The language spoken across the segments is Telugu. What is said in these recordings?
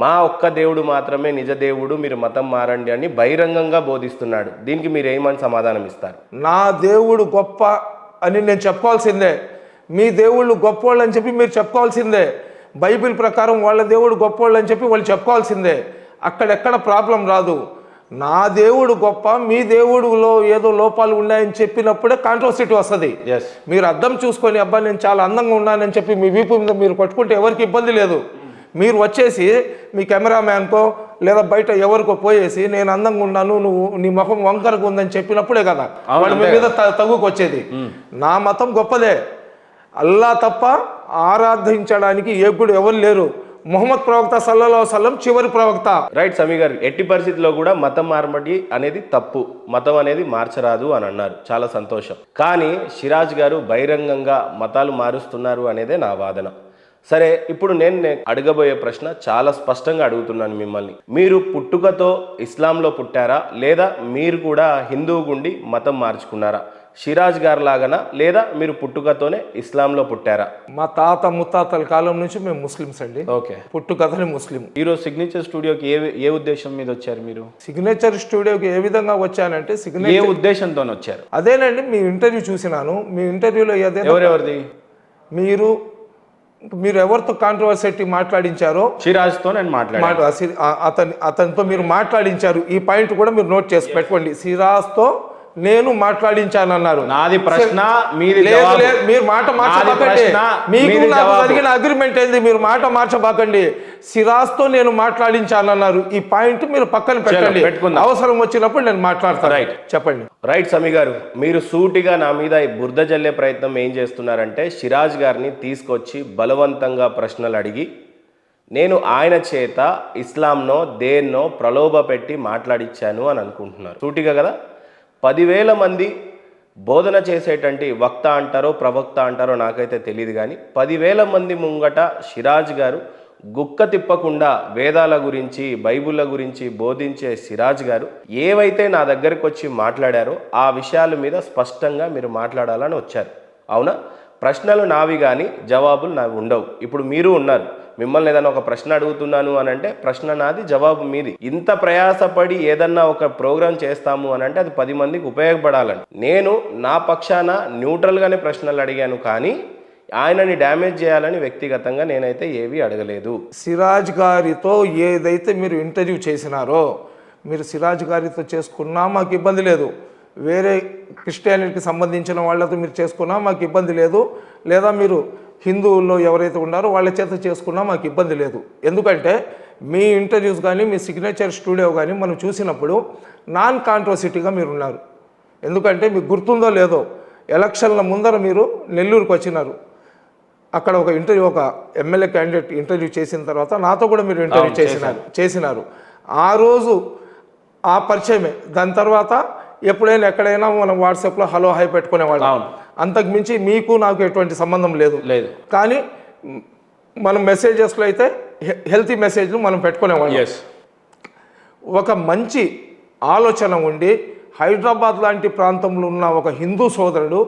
మా ఒక్క దేవుడు మాత్రమే నిజ దేవుడు, మీరు మతం మారండి అని బహిరంగంగా బోధిస్తున్నాడు. దీనికి మీరు ఏమని సమాధానం ఇస్తారు? నా దేవుడు గొప్ప అని నేను చెప్పుకోవాల్సిందే, మీ దేవుళ్ళు గొప్పవాళ్ళు అని చెప్పి మీరు చెప్పుకోవాల్సిందే, బైబిల్ ప్రకారం వాళ్ళ దేవుడు గొప్పవాళ్ళు అని చెప్పి వాళ్ళు చెప్పుకోవాల్సిందే. అక్కడెక్కడ ప్రాబ్లం రాదు. నా దేవుడు గొప్ప, మీ దేవుడులో ఏదో లోపాలు ఉన్నాయని చెప్పినప్పుడే కాంట్రవర్సిటీ వస్తుంది. మీరు అర్థం చూసుకొని అబ్బా నేను చాలా అందంగా ఉన్నానని చెప్పి మీ వీపు మీద మీరు కొట్టుకుంటే ఎవరికి ఇబ్బంది లేదు. మీరు వచ్చేసి మీ కెమెరామ్యాన్కో లేదా బయట ఎవరికో పోయేసి నేను అందంగా ఉన్నాను, నువ్వు నీ ముఖం వంకరగా ఉందని చెప్పినప్పుడే కదా వాళ్ళ మీద తగుకొచ్చేది. నా మతం గొప్పదే, అల్లా తప్ప ఆరాధించడానికి ఏగుడు ఎవరు లేరు. ముహమ్మద్ ప్రవక్త సల్లల్లాహు అలైహి వసల్లం చివరి ప్రవక్త. రైట్ సమీ గారు, ఎట్టి పరిస్థితిలో కూడా మతం మార్పిడి అనేది తప్పు, మతం అనేది మార్చరాదు అని అన్నారు, చాలా సంతోషం. కానీ సిరాజ్ గారు బహిరంగంగా మతాలు మారుస్తున్నారు అనేదే నా వాదన. సరే, ఇప్పుడు నేను అడగబోయే ప్రశ్న చాలా స్పష్టంగా అడుగుతున్నాను మిమ్మల్ని. మీరు పుట్టుకతో ఇస్లాంలో పుట్టారా, లేదా మీరు కూడా హిందువు గుండి మతం మార్చుకున్నారా? సిరాజ్ గారు లాగానా, లేదా మీరు పుట్టుకతోనే ఇస్లాంలో పుట్టారా? మా తాత ముత్తాతల కాలం నుంచి మేము ముస్లిమ్స్ అండి. ఓకే, పుట్టుకతనే ముస్లిం. ఈరోజు సిగ్నేచర్ స్టూడియోకి ఏ ఉద్దేశం మీద వచ్చారు మీరు? సిగ్నేచర్ స్టూడియోకి ఏ విధంగా వచ్చానంటే ఏ ఉద్దేశంతో వచ్చారు? అదేనండి, మీ ఇంటర్వ్యూ చూసినాను. మీ ఇంటర్వ్యూలో ఎవరెవరిది మీరు ఎవరితో కాంట్రవర్సిటీ మాట్లాడించారో సిరాజ్తో నేను అతనితో మీరు మాట్లాడించారు. ఈ పాయింట్ కూడా మీరు నోట్ చేసి పెట్టుకోండి. సిరాజ్తో నేను మాట్లాడించానన్నారు. నాది ప్రశ్న, మీరు మాట మార్చబాకండి. మీకు నాకు జరిగిన అగ్రిమెంట్ ఏంది? మీరు మాట మార్చబాకండి. సిరాజ్తో నేను మాట్లాడించానన్నారు. ఈ పాయింట్ మీరు పక్కన పెట్టండి, అవసరం వచ్చినప్పుడు నేను మాట్లాడతాను. రైట్, చెప్పండి. రైట్ సమీ గారు, మీరు సూటిగా నా మీద బురద జల్లే ప్రయత్నం ఏం చేస్తున్నారంటే, సిరాజ్ గారిని తీసుకొచ్చి బలవంతంగా ప్రశ్నలు అడిగి నేను ఆయన చేత ఇస్లాంనో దేన్నో ప్రలోభ పెట్టి మాట్లాడించాను అని అనుకుంటున్నారు. సూటిగా కదా. 10,000 మంది బోధన చేసేటంటి వక్త అంటారో ప్రవక్త అంటారో నాకైతే తెలియదు, కానీ 10,000 మంది ముంగట సిరాజ్ గారు గుక్క తిప్పకుండా వేదాల గురించి బైబిళ్ళ గురించి బోధించే సిరాజ్ గారు ఏవైతే నా దగ్గరకు వచ్చి మాట్లాడారో ఆ విషయాల మీద స్పష్టంగా మీరు మాట్లాడాలని వచ్చారు, అవునా? ప్రశ్నలు నావి కానీ జవాబులు నావి ఉండవు. ఇప్పుడు మీరు ఉన్నారు, మిమ్మల్ని ఏదైనా ఒక ప్రశ్న అడుగుతున్నాను అని అంటే ప్రశ్న నాది, జవాబు మీది. ఇంత ప్రయాసపడి ఏదన్నా ఒక ప్రోగ్రాం చేస్తాము అని అంటే అది 10 మందికి ఉపయోగపడాలని నేను నా పక్షాన న్యూట్రల్గానే ప్రశ్నలు అడిగాను, కానీ ఆయనని డ్యామేజ్ చేయాలని వ్యక్తిగతంగా నేనైతే ఏవి అడగలేదు. సిరాజ్ గారితో ఏదైతే మీరు ఇంటర్వ్యూ చేసినారో, మీరు సిరాజ్ గారితో చేసుకున్నా మాకు ఇబ్బంది లేదు. వేరే క్రిస్టియానిటీకి సంబంధించిన వాళ్ళతో మీరు చేసుకున్నా మాకు ఇబ్బంది లేదు, లేదా మీరు హిందువుల్లో ఎవరైతే ఉన్నారో వాళ్ళ చేత చేసుకున్నా మాకు ఇబ్బంది లేదు. ఎందుకంటే మీ ఇంటర్వ్యూస్ కానీ మీ సిగ్నేచర్ స్టూడియో కానీ మనం చూసినప్పుడు నాన్ కాంట్రవర్సిటీగా మీరు ఉన్నారు. ఎందుకంటే మీకు గుర్తుందో లేదో, ఎలక్షన్ల ముందర మీరు నెల్లూరుకు వచ్చినారు. అక్కడ ఒక ఎమ్మెల్యే క్యాండిడేట్ ఇంటర్వ్యూ చేసిన తర్వాత నాతో కూడా మీరు ఇంటర్వ్యూ చేసినారు. ఆ రోజు ఆ పరిచయమే. దాని తర్వాత ఎప్పుడైనా ఎక్కడైనా మనం వాట్సాప్లో హలో హాయ్ పెట్టుకునేవాళ్ళం. అంతకు మించి మీకు నాకు ఎటువంటి సంబంధం లేదు. కానీ మనం మెసేజెస్లో అయితే హెల్తీ మెసేజ్లు మనం పెట్టుకునేవాళ్ళం. ఒక మంచి ఆలోచన ఉండి హైదరాబాద్ లాంటి ప్రాంతంలో ఉన్న ఒక హిందూ సోదరుడు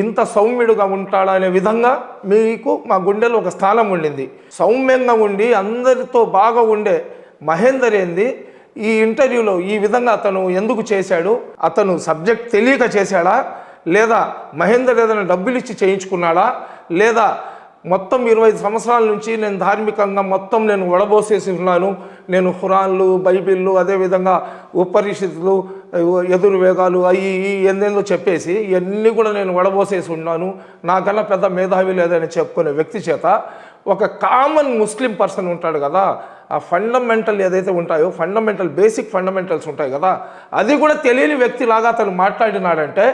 ఇంత సౌమ్యుడుగా ఉంటాడా అనే విధంగా మీకు మా గుండెలో ఒక స్థానం ఉండింది. సౌమ్యంగా ఉండి అందరితో బాగా ఉండే మహేందర్ ఏంది ఈ ఇంటర్వ్యూలో ఈ విధంగా అతను ఎందుకు చేశాడు? అతను సబ్జెక్ట్ తెలియక చేశాడా, లేదా మహేందర్ ఏదైనా డబ్బులు ఇచ్చి చేయించుకున్నాడా, లేదా మొత్తం 25 సంవత్సరాల నుంచి నేను ధార్మికంగా మొత్తం నేను వడబోసేసి ఉన్నాను, నేను ఖురాన్లు బైబిళ్ళు అదేవిధంగా ఉపనిషత్తులు ఎదుర్వేగాలు అవి ఎందేందో చెప్పేసి ఇవన్నీ కూడా నేను వడబోసేసి ఉన్నాను, నాకన్నా పెద్ద మేధావి లేదని చెప్పుకునే వ్యక్తి చేత ఒక కామన్ ముస్లిం పర్సన్ ఉంటాడు కదా, ఆ ఫండమెంటల్ ఏదైతే ఉంటాయో బేసిక్ ఫండమెంటల్స్ ఉంటాయి కదా, అది కూడా తెలియని వ్యక్తిలాగా అతను మాట్లాడినాడంటే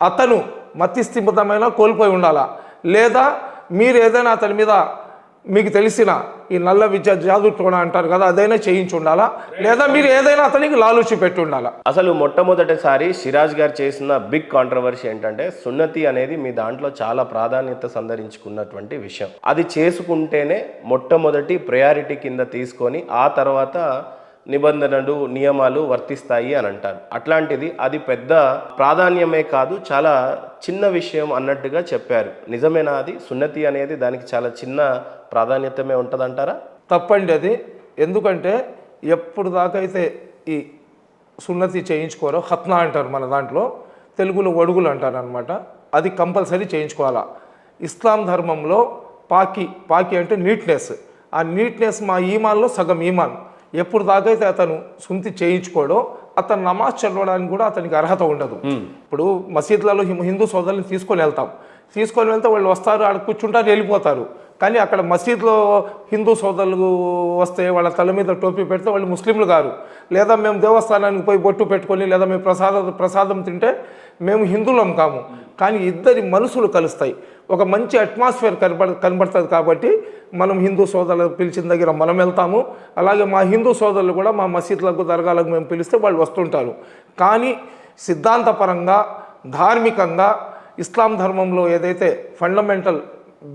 అతను మతిస్థిమితమైన కోల్పోయి ఉండాలా, లేదా మీరు ఏదైనా అతని మీద మీకు తెలిసిన ఈ నల్ల విద్య జాదుతోణ అంటారు కదా అదైనా చేయించి ఉండాలా, లేదా మీరు ఏదైనా అతనికి లాలూచి పెట్టి ఉండాలా. అసలు మొట్టమొదటిసారి సిరాజ్ గారు చేసిన బిగ్ కాంట్రవర్సీ ఏంటంటే సున్నతి అనేది మీ దాంట్లో చాలా ప్రాధాన్యత సంతరించుకున్నటువంటి విషయం. అది చేసుకుంటేనే మొట్టమొదటి ప్రయారిటీ కింద తీసుకొని ఆ తర్వాత నిబంధనలు నియమాలు వర్తిస్తాయి అని అంటారు. అట్లాంటిది అది పెద్ద ప్రాధాన్యమే కాదు, చాలా చిన్న విషయం అన్నట్టుగా చెప్పారు. నిజమేనా? అది సున్నతి అనేది దానికి చాలా చిన్న ప్రాధాన్యతమే ఉంటుందంటారా? తప్పండి. అది ఎందుకంటే ఎప్పుడు దాకా అయితే ఈ సున్నతి చేయించుకోరో ఖత్నా అంటారు మన దాంట్లో, తెలుగులో ఒడుగులు అంటారు అనమాట, అది కంపల్సరీ చేయించుకోవాలా. ఇస్లాం ధర్మంలో పాకి అంటే నీట్నెస్, ఆ నీట్నెస్ మా ఈమాన్లో సగం ఈమాన్. ఎప్పుడు దాకైతే అతను సుంతి చేయించుకోడో అతను నమాజ్ చదవడానికి కూడా అతనికి అర్హత ఉండదు. ఇప్పుడు మసీద్లలో హిందూ సోదరులను తీసుకొని వెళ్తే వాళ్ళు వస్తారు, ఆడ కూర్చుంటారు, వెళ్ళిపోతారు. కానీ అక్కడ మసీద్లో హిందూ సోదరులు వస్తే వాళ్ళ తల మీద టోపీ పెడితే వాళ్ళు ముస్లింలు గారు. లేదా మేము దేవస్థానానికి పోయి బొట్టు పెట్టుకొని లేదా మేము ప్రసాదం తింటే మేము హిందువులం కాము. కానీ ఇద్దరి మనసులు కలుస్తాయి, ఒక మంచి అట్మాస్ఫియర్ కనబడుతుంది. కాబట్టి మనం హిందూ సోదరులు పిలిచిన దగ్గర మనం వెళ్తాము. అలాగే మా హిందూ సోదరులు కూడా మా మసీద్లకు దర్గాలకు మేము పిలిస్తే వాళ్ళు వస్తుంటారు. కానీ సిద్ధాంతపరంగా ధార్మికంగా ఇస్లాం ధర్మంలో ఏదైతే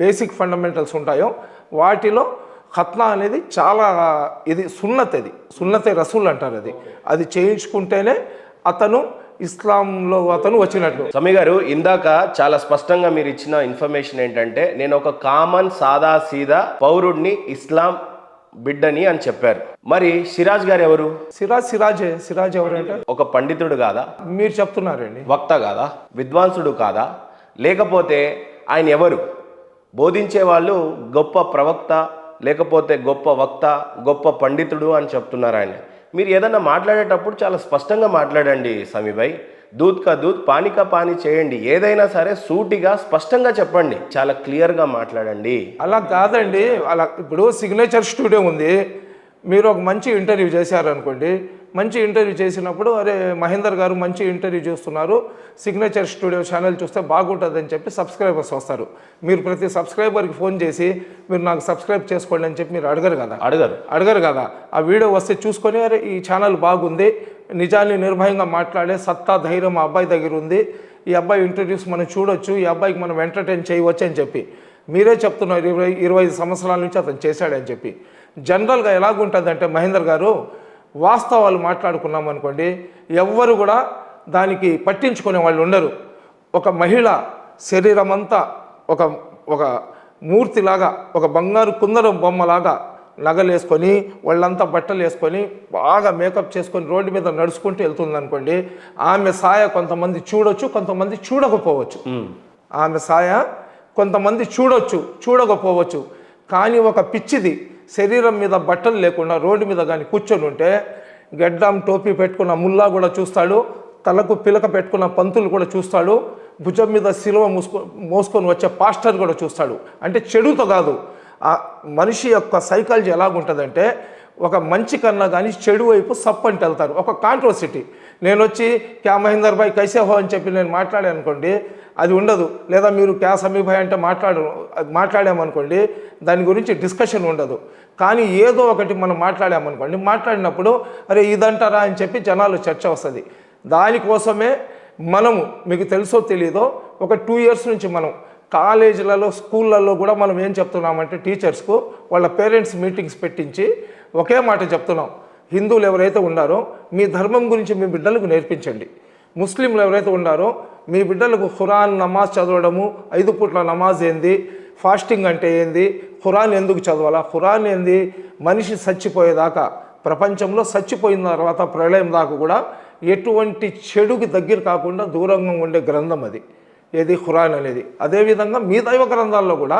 బేసిక్ ఫండమెంటల్స్ ఉంటాయో వాటిలో ఖత్నా అనేది చాలా ఇది సున్నతే రసూల్ అంటారు. అది చేయించుకుంటేనే అతను ఇస్లాంలో వచ్చినట్లు. సమీ గారు, ఇందాక చాలా స్పష్టంగా మీరు ఇచ్చిన ఇన్ఫర్మేషన్ ఏంటంటే నేను ఒక కామన్ సాదా సీదా పౌరుడిని, ఇస్లాం బిడ్డని అని చెప్పారు. మరి సిరాజ్ గారు ఎవరు? సిరాజ్ ఎవరంటే ఒక పండితుడు కాదా? మీరు చెప్తున్నారండి. వక్త కాదా? విద్వాంసుడు కాదా? లేకపోతే ఆయన ఎవరు? బోధించే వాళ్ళు గొప్ప ప్రవక్త, లేకపోతే గొప్ప వక్త, గొప్ప పండితుడు అని చెప్తున్నారు ఆయన. మీరు ఏదన్నా మాట్లాడేటప్పుడు చాలా స్పష్టంగా మాట్లాడండి సమీభాయ్. దూద్ కా దూద్, పానీ కా పానీ చేయండి. ఏదైనా సరే సూటిగా స్పష్టంగా చెప్పండి, చాలా క్లియర్గా మాట్లాడండి. అలా కాదండి, అలా ఇప్పుడు సిగ్నేచర్ స్టూడియో ఉంది, మీరు ఒక మంచి ఇంటర్వ్యూ చేశారనుకోండి, మంచి ఇంటర్వ్యూ చేసినప్పుడు అరే మహేందర్ గారు మంచి ఇంటర్వ్యూ చేస్తున్నారు, సిగ్నేచర్ స్టూడియో ఛానల్ చూస్తే బాగుంటుందని చెప్పి సబ్స్క్రైబర్స్ వస్తారు. మీరు ప్రతి సబ్స్క్రైబర్కి ఫోన్ చేసి మీరు నాకు సబ్స్క్రైబ్ చేసుకోండి అని చెప్పి మీరు అడగరు కదా. ఆ వీడియో వస్తే చూసుకొని అరే ఈ ఛానల్ బాగుంది, నిజాన్ని నిర్భయంగా మాట్లాడే సత్తా ధైర్యం ఆ అబ్బాయి దగ్గర ఉంది, ఈ అబ్బాయి ఇంటర్వ్యూస్ మనం చూడొచ్చు, ఈ అబ్బాయికి మనం ఎంటర్టైన్ చేయవచ్చు అని చెప్పి మీరే చెప్తున్నారు. 25 సంవత్సరాల నుంచి అతను చేశాడని చెప్పి. జనరల్గా ఎలాగుంటుందంటే మహేందర్ గారు, వాస్తవాలు మాట్లాడుకున్నాం అనుకోండి, ఎవ్వరు కూడా దానికి పట్టించుకునే వాళ్ళు ఉండరు. ఒక మహిళ శరీరం అంతా ఒక మూర్తిలాగా, ఒక బంగారు కుందరం బొమ్మలాగా నగలేసుకొని వాళ్ళంతా బట్టలు వేసుకొని బాగా మేకప్ చేసుకొని రోడ్డు మీద నడుచుకుంటూ వెళ్తుంది అనుకోండి, ఆమె సాయ కొంతమంది చూడొచ్చు, కొంతమంది చూడకపోవచ్చు. ఆమె సాయ కొంతమంది చూడకపోవచ్చు. కానీ ఒక పిచ్చిది శరీరం మీద బట్టలు లేకుండా రోడ్డు మీద కానీ కూర్చొని ఉంటే గడ్డం టోపీ పెట్టుకున్న ముల్లా కూడా చూస్తాడు, తలకు పిలక పెట్టుకున్న పంతులు కూడా చూస్తాడు, భుజం మీద సిలువ మోసుకొని వచ్చే పాస్టర్ కూడా చూస్తాడు. అంటే చెడుతో కాదు, ఆ మనిషి యొక్క సైకాలజీ ఎలాగుంటుందంటే ఒక మంచి కన్నా కానీ చెడు వైపు సప్పంటి వెళ్తారు. ఒక కాంట్రోసిటీ, నేను వచ్చి క్యా మహేందర్ భాయ్ కైసే హో అని చెప్పి నేను మాట్లాడాను అనుకోండి, అది ఉండదు. లేదా మీరు క్యా సమీ భాయ్ అంటే మాట్లాడామనుకోండి, దాని గురించి డిస్కషన్ ఉండదు. కానీ ఏదో ఒకటి మనం మాట్లాడామనుకోండి, మాట్లాడినప్పుడు అరే ఇదంటారా అని చెప్పి జనాలు చర్చ వస్తుంది. దానికోసమే మనము, మీకు తెలుసో తెలీదో, ఒక 2 years నుంచి మనం కాలేజీలలో స్కూళ్ళల్లో కూడా మనం ఏం చెప్తున్నామంటే టీచర్స్కు వాళ్ళ పేరెంట్స్ మీటింగ్స్ పెట్టించి ఒకే మాట చెప్తున్నాం, హిందువులు ఎవరైతే ఉన్నారో మీ ధర్మం గురించి మీ బిడ్డలకు నేర్పించండి. ముస్లింలు ఎవరైతే ఉన్నారో మీ బిడ్డలకు ఖురాన్ నమాజ్ చదవడము, 5 పూట్ల నమాజ్ ఏంది, ఫాస్టింగ్ అంటే ఏంది, ఖురాన్ ఎందుకు చదవాలా, ఖురాన్ ఏంది, మనిషి చచ్చిపోయేదాకా, ప్రపంచంలో చచ్చిపోయిన తర్వాత ప్రళయం దాకా కూడా ఎటువంటి చెడుకి దగ్గర కాకుండా దూరంగా ఉండే గ్రంథం అది ఏది ఖురాన్ అనేది. అదేవిధంగా మీ దైవ గ్రంథాల్లో కూడా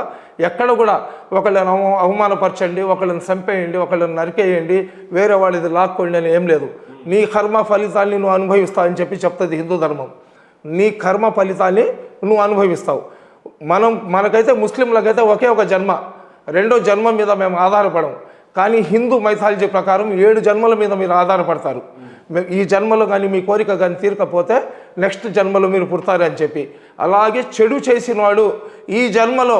ఎక్కడ కూడా ఒకళ్ళని అవమానపరచండి, ఒకళ్ళని చంపేయండి, ఒకళ్ళని నరికేయండి, వేరే వాళ్ళది లాక్కోండి అని ఏం లేదు. నీ కర్మ ఫలితాన్ని నువ్వు అనుభవిస్తావు అని చెప్పి చెప్తుంది హిందూ ధర్మం. నీ కర్మ ఫలితాన్ని నువ్వు అనుభవిస్తావు. మనకైతే ముస్లింలకైతే ఒకే ఒక జన్మ, రెండో జన్మ మీద మేము ఆధారపడం. కానీ హిందూ మైథాలజీ ప్రకారం 7 జన్మల మీద మీరు ఆధారపడతారు. ఈ జన్మలో కానీ మీ కోరిక కానీ తీరకపోతే నెక్స్ట్ జన్మలో మీరు పుడతారు అని చెప్పి. అలాగే చెడు చేసినవాడు ఈ జన్మలో,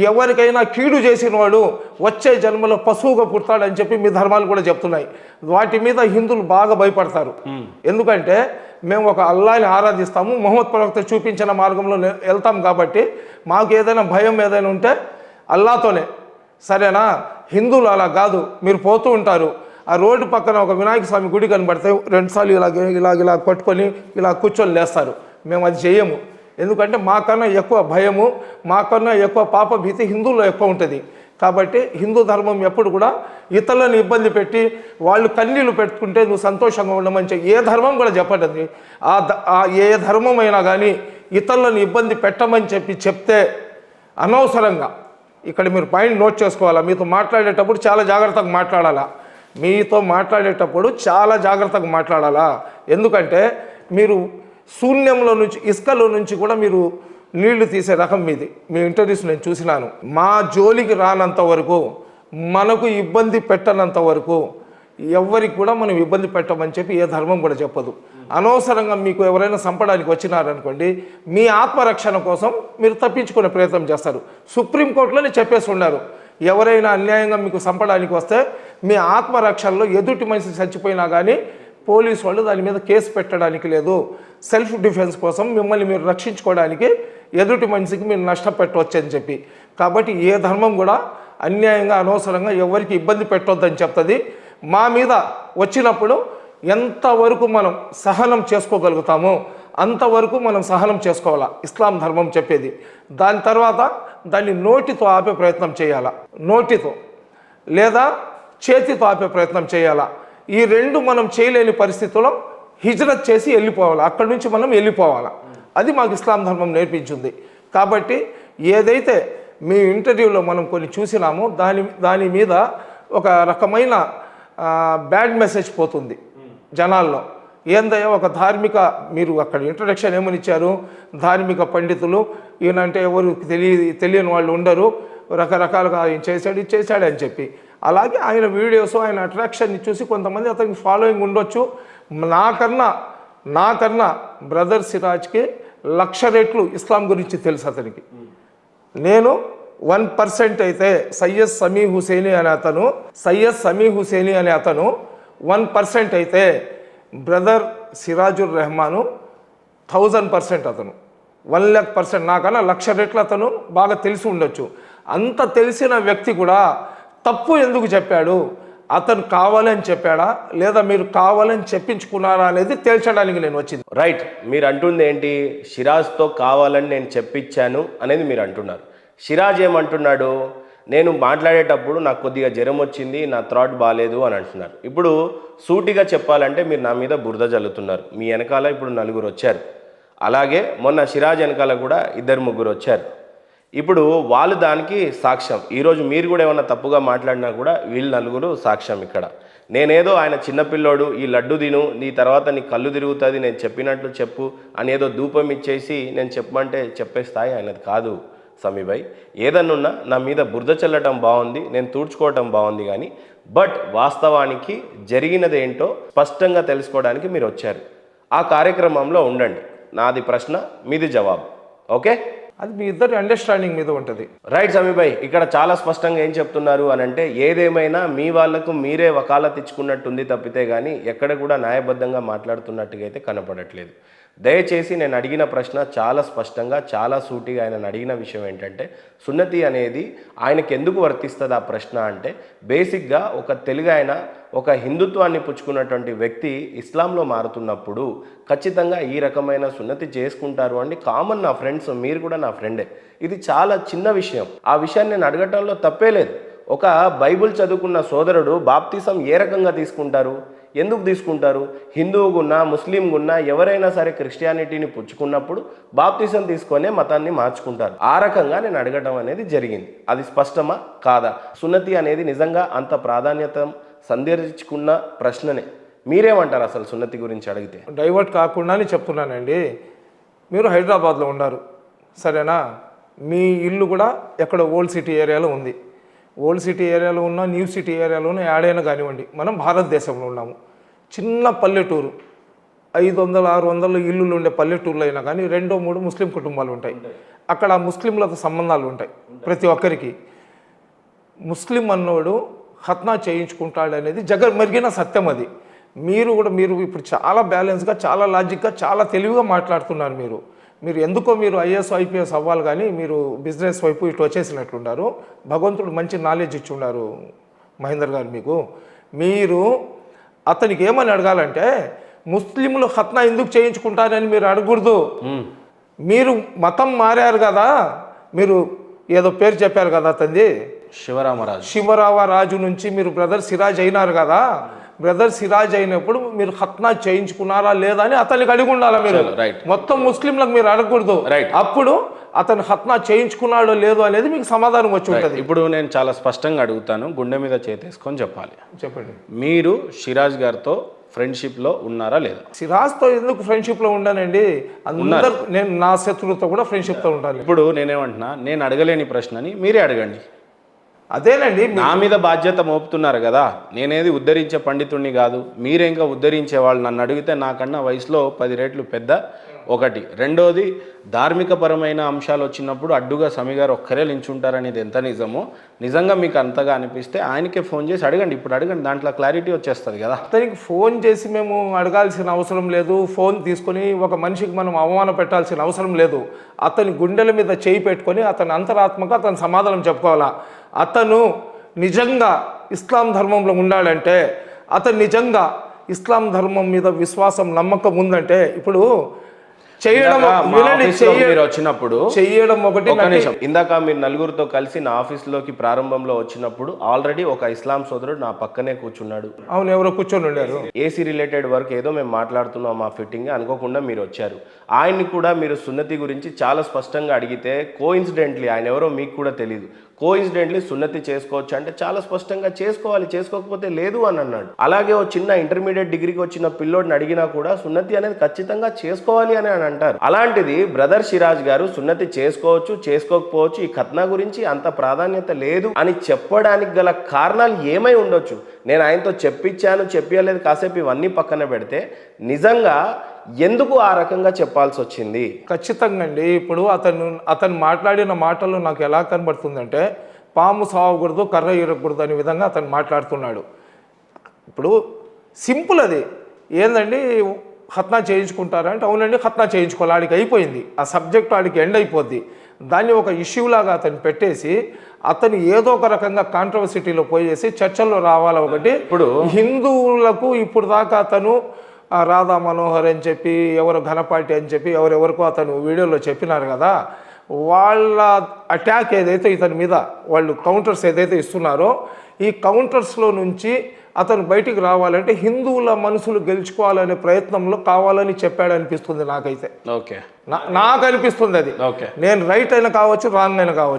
ఎవరికైనా కీడు చేసినవాడు వచ్చే జన్మలో పశువుగా పుడతాడని చెప్పి మీ ధర్మాలు కూడా చెప్తున్నాయి. వాటి మీద హిందువులు బాగా భయపడతారు. ఎందుకంటే మేము ఒక అల్లాని ఆరాధిస్తాము, మొహమ్మద్ ప్రవక్త చూపించిన మార్గంలో వెళ్తాం. కాబట్టి మాకు ఏదైనా భయం ఏదైనా ఉంటే అల్లాతోనే, సరేనా? హిందువులు అలా కాదు, మీరు పోతూ ఉంటారు, ఆ రోడ్డు పక్కన ఒక వినాయక స్వామి గుడి కనబడితే 2 సార్లు ఇలా పట్టుకొని ఇలా కూర్చొని లేస్తారు. మేము అది చేయము. ఎందుకంటే మాకన్నా ఎక్కువ భయము, మాకన్నా ఎక్కువ పాప భీతి హిందువుల్లో ఎక్కువ ఉంటుంది. కాబట్టి హిందూ ధర్మం ఎప్పుడు కూడా ఇతరులను ఇబ్బంది పెట్టి వాళ్ళు కన్నీళ్లు పెట్టుకుంటే నువ్వు సంతోషంగా ఉండమని చెప్పి ఏ ధర్మం కూడా చెప్పదండి. ఏ ధర్మం అయినా కానీ ఇతరులను ఇబ్బంది పెట్టమని చెప్తే అనవసరంగా ఇక్కడ మీరు పాయింట్ నోట్ చేసుకోవాలా. మీతో మాట్లాడేటప్పుడు చాలా జాగ్రత్తగా మాట్లాడాలా. ఎందుకంటే మీరు శూన్యంలో నుంచి ఇసుకలో నుంచి కూడా మీరు నీళ్లు తీసే రకం మీది. మీ ఇంటర్వ్యూస్ నేను చూసినాను. మా జోలికి రానంత వరకు, మనకు ఇబ్బంది పెట్టనంత వరకు ఎవరికి కూడా మనం ఇబ్బంది పెట్టమని చెప్పి ఏ ధర్మం కూడా చెప్పదు. అనవసరంగా మీకు ఎవరైనా చంపడానికి వచ్చినారనుకోండి, మీ ఆత్మరక్షణ కోసం మీరు తప్పించుకునే ప్రయత్నం చేస్తారు. సుప్రీంకోర్టులోనే చెప్పేసి ఉన్నారు, ఎవరైనా అన్యాయంగా మీకు చంపడానికి వస్తే మీ ఆత్మరక్షణలో ఎదుటి మనిషి చచ్చిపోయినా కానీ పోలీసు వాళ్ళు దాని మీద కేసు పెట్టడానికి లేదు. సెల్ఫ్ డిఫెన్స్ కోసం మిమ్మల్ని మీరు రక్షించుకోవడానికి ఎదుటి మనిషికి మీరు నష్టపెట్టవచ్చు అని చెప్పి. కాబట్టి ఏ ధర్మం కూడా అన్యాయంగా అనవసరంగా ఎవరికి ఇబ్బంది పెట్టొద్దని చెప్తుంది. మా మీద వచ్చినప్పుడు ఎంతవరకు మనం సహనం చేసుకోగలుగుతామో అంతవరకు మనం సహనం చేసుకోవాలా, ఇస్లాం ధర్మం చెప్పేది. దాని తర్వాత దాన్ని నోటితో ఆపే ప్రయత్నం చేయాలా, నోటితో లేదా చేతితో ఆపే ప్రయత్నం చేయాలా. ఈ రెండు మనం చేయలేని పరిస్థితుల్లో హిజ్రత్ చేసి వెళ్ళిపోవాలి, అక్కడి నుంచి మనం వెళ్ళిపోవాలి. అది మాకు ఇస్లాం ధర్మం నేర్పించింది. కాబట్టి ఏదైతే మీ ఇంటర్వ్యూలో మనం కొన్ని చూసినామో దాని మీద ఒక రకమైన బ్యాడ్ మెసేజ్ పోతుంది జనాల్లో. ఏందయ్యా ఒక ధార్మిక, మీరు అక్కడ ఇంట్రడక్షన్ ఏమని ఇచ్చారు, ధార్మిక పండితులు ఈయనంటే ఎవరు తెలియని వాళ్ళు ఉండరు, రకరకాలుగా ఆయన చేశాడు అని చెప్పి. అలాగే ఆయన వీడియోస్, ఆయన అట్రాక్షన్ని చూసి కొంతమంది అతనికి ఫాలోయింగ్ ఉండొచ్చు. నాకన్నా బ్రదర్ సిరాజ్కి 1,00,000 రెట్లు ఇస్లాం గురించి తెలుసు అతనికి. నేను 1% అయితే సయ్యద్ సమీ హుసేని అనే అతను 1% అయితే బ్రదర్ సిరాజుర్ రెహమాను 1000% అతను 1,00,000%. నాకన్నా 1,00,000 రెట్లు అతను బాగా తెలిసి ఉండొచ్చు. అంత తెలిసిన వ్యక్తి కూడా తప్పు ఎందుకు చెప్పాడు, అతను కావాలని చెప్పాడా లేదా మీరు కావాలని చెప్పించుకున్నారా అనేది తేల్చడానికి నేను వచ్చింది. రైట్, మీరు అంటుంది ఏంటి, సిరాజ్తో కావాలని నేను చెప్పించాను అనేది మీరు అంటున్నారు. సిరాజ్ ఏమంటున్నాడు, నేను మాట్లాడేటప్పుడు నాకు కొద్దిగా జ్వరం వచ్చింది, నా థ్రాట్ బాగాలేదు అని అంటున్నారు. ఇప్పుడు సూటిగా చెప్పాలంటే మీరు నా మీద బురద జల్లుతున్నారు. మీ వెనకాల ఇప్పుడు 4 వచ్చారు, అలాగే మొన్న సిరాజ్ వెనకాల కూడా 2-3 వచ్చారు. ఇప్పుడు వాళ్ళు దానికి సాక్ష్యం. ఈరోజు మీరు కూడా ఏమన్నా తప్పుగా మాట్లాడినా కూడా వీళ్ళు 4 సాక్ష్యం. ఇక్కడ నేనేదో ఆయన చిన్నపిల్లోడు, ఈ లడ్డు తిను, నీ తర్వాత నీ కళ్ళు తిరుగుతుంది, నేను చెప్పినట్లు చెప్పు అని ఏదో ధూపం ఇచ్చేసి నేను చెప్పమంటే చెప్పే స్థాయి ఆయనది కాదు సమీభాయ్. ఏదన్నున్నా నా మీద బురద చల్లటం బాగుంది, నేను తూడ్చుకోవటం బాగుంది, కానీ బట్ వాస్తవానికి జరిగినది ఏంటో స్పష్టంగా తెలుసుకోవడానికి మీరు వచ్చారు. ఆ కార్యక్రమంలో ఉండండి. నాది ప్రశ్న, మీది జవాబు. ఓకే, అది మీ ఇద్దరి అండర్స్టాండింగ్ మీద ఉంటుంది. రైట్ సమీభాయ్, ఇక్కడ చాలా స్పష్టంగా ఏం చెప్తున్నారు అని అంటే, ఏదేమైనా మీ వాళ్లకు మీరే వకాలత్ ఇచ్చుకున్నట్టుంది తప్పితే కానీ ఎక్కడ కూడా న్యాయబద్ధంగా మాట్లాడుతున్నట్టుగా అయితే కనపడట్లేదు. దయచేసి నేను అడిగిన ప్రశ్న చాలా స్పష్టంగా, చాలా సూటిగా ఆయన అడిగిన విషయం ఏంటంటే, సున్నతి అనేది ఆయనకి ఎందుకు వర్తిస్తుంది ఆ ప్రశ్న అంటే, బేసిక్గా ఒక తెలుగు ఆయన ఒక హిందుత్వాన్ని పుచ్చుకున్నటువంటి వ్యక్తి ఇస్లాంలో మారుతున్నప్పుడు ఖచ్చితంగా ఈ రకమైన సున్నతి చేసుకుంటారు అండి. కామన్, నా ఫ్రెండ్స్, మీరు కూడా నా ఫ్రెండే. ఇది చాలా చిన్న విషయం. ఆ విషయాన్ని నేను అడగటంలో తప్పే లేదు. ఒక బైబుల్ చదువుకున్న సోదరుడు బాప్తిసం ఏ రకంగా తీసుకుంటారు, ఎందుకు తీసుకుంటారు? హిందువుగున్నా ముస్లింగున్నా ఎవరైనా సరే క్రిస్టియానిటీని పుచ్చుకున్నప్పుడు బాప్తిసం తీసుకొనే మతాన్ని మార్చుకుంటారు. ఆ రకంగా నేను అడగటం అనేది జరిగింది. అది స్పష్టమా కాదా? సున్నతి అనేది నిజంగా అంత ప్రాధాన్యత సందర్శించుకున్న ప్రశ్ననే. మీరేమంటారు అసలు సున్నతి గురించి అడిగితే? డైవర్ట్ కాకుండానే చెప్తున్నానండి. మీరు హైదరాబాద్లో ఉన్నారు, సరేనా? మీ ఇల్లు కూడా ఎక్కడ ఓల్డ్ సిటీ ఏరియాలో ఉంది. ఓల్డ్ సిటీ ఏరియాలో ఉన్న, న్యూ సిటీ ఏరియాలో ఉన్న, ఏడైనా కానివ్వండి, మనం భారతదేశంలో ఉన్నాము. చిన్న పల్లెటూరు, 500-600 ఇల్లులు ఉండే పల్లెటూరులో అయినా కానీ 2-3 ముస్లిం కుటుంబాలు ఉంటాయి. అక్కడ ముస్లింలతో సంబంధాలు ఉంటాయి ప్రతి ఒక్కరికి. ముస్లిం అన్నోడు ఖత్నా చేయించుకుంటాడు అనేది జగమెరిగిన సత్యం. అది మీరు ఇప్పుడు చాలా బ్యాలెన్స్గా, చాలా లాజిక్గా, చాలా తెలివిగా మాట్లాడుతున్నారు. మీరు ఎందుకో మీరు ఐఏఎస్ ఐపీఎస్ అవ్వాలి, కానీ మీరు బిజినెస్ వైపు ఇటు వచ్చేసినట్లున్నారు. భగవంతుడు మంచి నాలెడ్జ్ ఇచ్చున్నారు మహేందర్ గారు మీకు. మీరు అతనికి ఏమని అడగాలంటే, ముస్లింలు ఖత్నా ఎందుకు చేయించుకుంటారని మీరు అడగకూడదు. మీరు మతం మారారు కదా, మీరు ఏదో పేరు చెప్పారు కదా అతనిది, శివరామరాజు. శివరామరాజు నుంచి మీరు బ్రదర్ సిరాజ్ అయినారు కదా, బ్రదర్ సిరాజ్ అయినప్పుడు మీరు ఖత్నా చేయించుకున్నారా లేదా అని అతనికి అడిగి ఉండాలా మీరు. రైట్. మొత్తం ముస్లింలకు మీరు అడగకూడదు. రైట్. అప్పుడు అతను ఖత్నా చేయించుకున్నాడో లేదో అనేది మీకు సమాధానం వచ్చి ఉంటుంది. ఇప్పుడు నేను చాలా స్పష్టంగా అడుగుతాను, గుండె మీద చేతేసుకొని చెప్పాలి. చెప్పండి. మీరు సిరాజ్ గారితో ఫ్రెండ్షిప్లో ఉన్నారా లేదా? సిరాజ్తో ఎందుకు ఫ్రెండ్షిప్లో ఉండానండి, అందరు నేను నా శత్రువులతో కూడా ఫ్రెండ్షిప్తో ఉండాలి. ఇప్పుడు నేనేమంటున్నా, నేను అడగలేని ప్రశ్నని మీరే అడగండి. అదేనండి, నా మీద బాధ్యత మోపుతున్నారు కదా, నేనేది ఉద్ధరించే పండితుడిని కాదు, మీరే ఇంకా ఉద్ధరించే వాళ్ళు. నన్ను అడిగితే నాకన్నా వయసులో 10 రెట్లు పెద్ద, ఒకటి. రెండోది, ధార్మికపరమైన అంశాలు వచ్చినప్పుడు అడ్డుగా సమీ గారు ఒక్కరే నించుంటారనేది ఎంత నిజమో, నిజంగా మీకు అంతగా అనిపిస్తే ఆయనకే ఫోన్ చేసి అడగండి. ఇప్పుడు అడగండి, దాంట్లో క్లారిటీ వచ్చేస్తుంది కదా. అతనికి ఫోన్ చేసి మేము అడగాల్సిన అవసరం లేదు, ఫోన్ తీసుకొని ఒక మనిషికి మనం అవమాన పెట్టాల్సిన అవసరం లేదు. అతని గుండెల మీద చేయి పెట్టుకొని అతని అంతరాత్మక అతని సమాధానం చెప్పుకోవాలా. అతను నిజంగా ఇస్లాం ధర్మంలో ఉండాలంటే, అతను నిజంగా ఇస్లాం ధర్మం మీద విశ్వాసం నమ్మకం ఉందంటే, ఇప్పుడు చేయడం వచ్చినప్పుడు చేయడం ఒకటి. ఇందాక మీరు నలుగురితో కలిసి నా ఆఫీస్లోకి ప్రారంభంలో వచ్చినప్పుడు ఆల్రెడీ ఒక ఇస్లాం సోదరుడు నా పక్కనే కూర్చున్నాడు. అవును, ఎవరో కూర్చొని ఉండారు. ఏసీ రిలేటెడ్ వర్క్ ఏదో మేము మాట్లాడుతున్నాం మా ఫిట్టింగ్, అనుకోకుండా మీరు వచ్చారు. ఆయన్ని కూడా మీరు సున్నతి గురించి చాలా స్పష్టంగా అడిగితే, కోఇన్సిడెంట్లీ ఆయన ఎవరో మీకు కూడా తెలియదు, కోఇన్సిడెంట్లీ సున్నతి చేసుకోవచ్చు అంటే చాలా స్పష్టంగా చేసుకోవాలి, చేసుకోకపోతే లేదు అని అన్నాడు. అలాగే ఓ చిన్న ఇంటర్మీడియట్ డిగ్రీకి వచ్చిన పిల్లోడిని అడిగినా కూడా సున్నతి అనేది ఖచ్చితంగా చేసుకోవాలి అని అంటారు. అలాంటిది బ్రదర్ సిరాజ్ గారు సున్నతి చేసుకోవచ్చు, చేసుకోకపోవచ్చు, ఈ ఖత్నా గురించి అంత ప్రాధాన్యత లేదు అని చెప్పడానికి గల కారణాలు ఏమై ఉండొచ్చు. నేను ఆయనతో చెప్పించాను, చెప్పలేదు, కాసేపు ఇవన్నీ పక్కన పెడితే నిజంగా ఎందుకు ఆ రకంగా చెప్పాల్సి వచ్చింది? ఖచ్చితంగా అండి. ఇప్పుడు అతను మాట్లాడిన మాటలు నాకు ఎలా కనబడుతుందంటే, పాము సావకూడదు, కర్ర ఇరగకూడదు అనే విధంగా అతను మాట్లాడుతున్నాడు. ఇప్పుడు సింపుల్ అది ఏందండి, ఖత్నా చేయించుకుంటారంటే అవునండి ఖత్నా చేసుకోవాలి, ఆడికి అయిపోయింది, ఆ సబ్జెక్ట్ ఆడికి ఎండ్ అయిపోద్ది. దాన్ని ఒక ఇష్యూ లాగా అతను పెట్టేసి అతను ఏదో ఒక రకంగా కాంట్రవర్సిటీలో పోయేసి చర్చల్లో రావాలా. ఒకటి, ఇప్పుడు హిందువులకు ఇప్పుడు దాకా అతను రాధా మనోహర్ అని చెప్పి, ఎవరు ఘనపాటి అని చెప్పి ఎవరెవరికో అతను వీడియోలో చెప్పినారు కదా, వాళ్ళ అటాక్ ఏదైతే ఇతని మీద వాళ్ళు కౌంటర్స్ ఏదైతే ఇస్తున్నారో, ఈ కౌంటర్స్లో నుంచి అతను బయటికి రావాలంటే హిందువుల మనసులు గెలుచుకోవాలనే ప్రయత్నంలో కావాలని చెప్పాడు అనిపిస్తుంది నాకైతే. ఓకే, నాకు అనిపిస్తుంది అది. ఓకే, నేను రైట్ అయినా కావచ్చు, రాంగ్ అయినా కావచ్చు.